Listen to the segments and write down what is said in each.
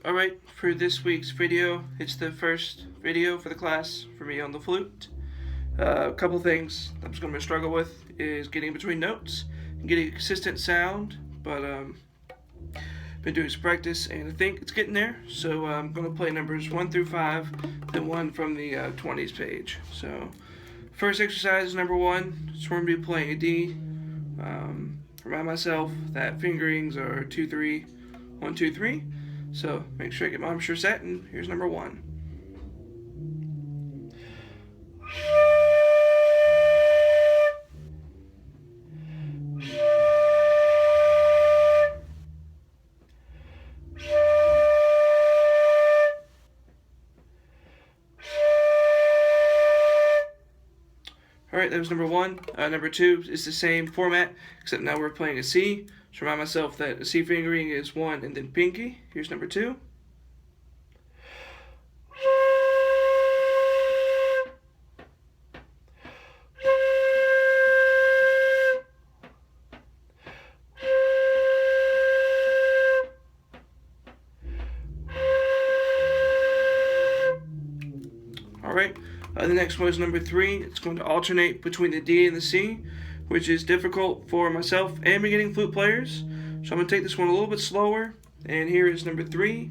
Alright, for this week's video, it's the first video for the class for me on the flute. A couple things I'm just going to struggle with is getting between notes and getting a consistent sound, but been doing some practice and I think it's getting there. So I'm going to play numbers 1 through 5, then one from the 20s page. So first exercise is number 1. So we're going to be playing a D. Remind myself that fingerings are 2, 3, 1, 2, 3. So make sure I get my armature set, and here's number 1. Alright, that was number 1. Number 2 is the same format, except now we're playing a C. So remind myself that a C fingering is 1 and then pinky. Here's number 2. Alright, the next one is number 3. It's going to alternate between the D and the C, which is difficult for myself and beginning flute players. So I'm going to take this one a little bit slower. And here is number 3,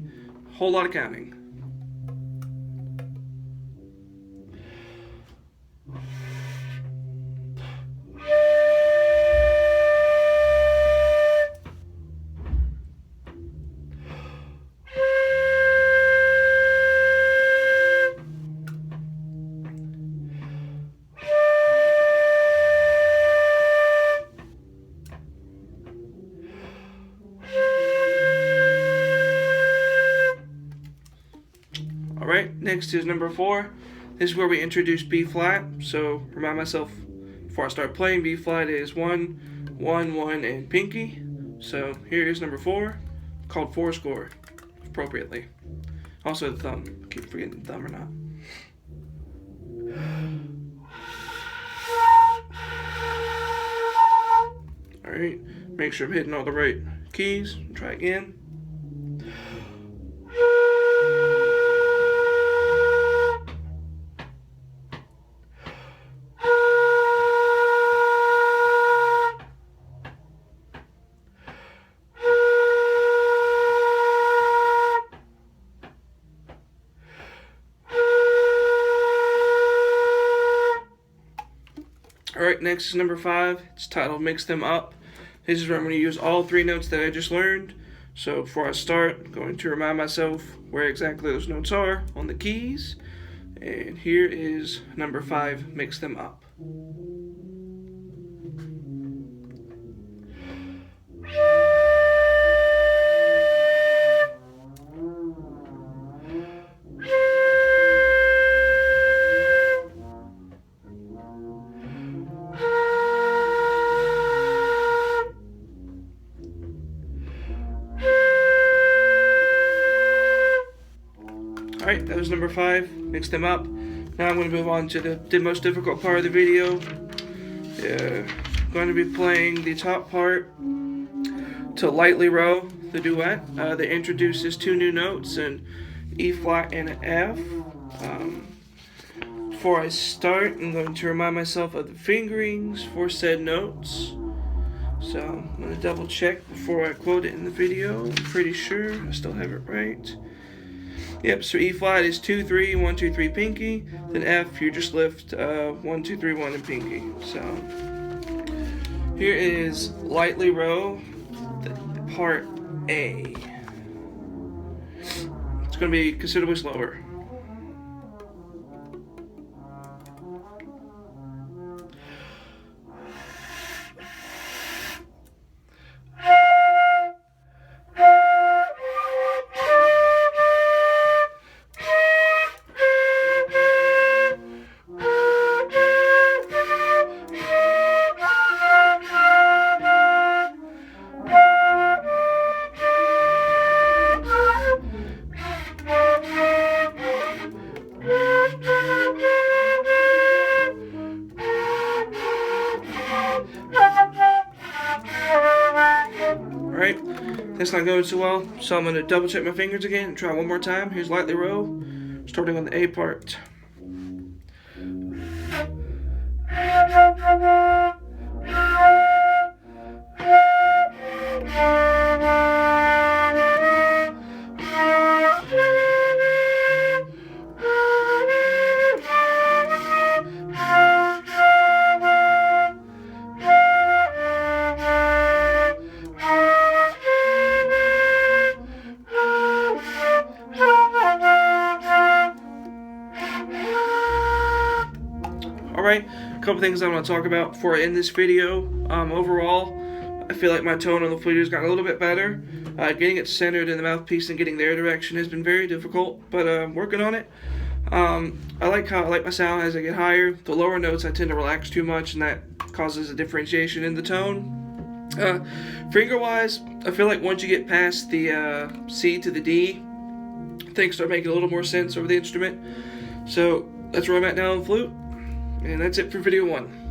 whole lot of counting. Alright, next is number 4. This is where we introduce B flat. So remind myself before I start playing, B flat is 1, 1, 1, and pinky. So here is number 4, called 4 score, appropriately. Also the thumb. I keep forgetting the thumb or not. Alright, make sure I'm hitting all the right keys. Try again. Alright, next is number 5. It's titled Mix Them Up. This is where I'm going to use all 3 notes that I just learned. So before I start, I'm going to remind myself where exactly those notes are on the keys. And here is number 5, Mix Them Up. Alright, that was number 5, mix them up. Now I'm going to move on to the most difficult part of the video. I'm going to be playing the top part to Lightly Row, the duet, that introduces 2 new notes, an E flat and an F. Before I start, I'm going to remind myself of the fingerings for said notes. So I'm going to double check before I quote it in the video. I'm pretty sure I still have it right. Yep, so E flat is 2, 3, 1, 2, 3, pinky. Then F, you just lift 1, 2, 3, 1, and pinky. So here is Lightly Row, part A. It's going to be considerably slower. That's not going so well, so I'm going to double check my fingers again and try one more time. Here's lightly row, starting on the A part. Alright, a couple things I want to talk about before I end this video. Overall, I feel like my tone on the flute has gotten a little bit better. Getting it centered in the mouthpiece and getting their direction has been very difficult, but I'm working on it. I like my sound as I get higher. The lower notes I tend to relax too much, and that causes a differentiation in the tone. Finger-wise, I feel like once you get past the C to the D, things start making a little more sense over the instrument. So that's where I'm at now on the flute. And that's it for video 1.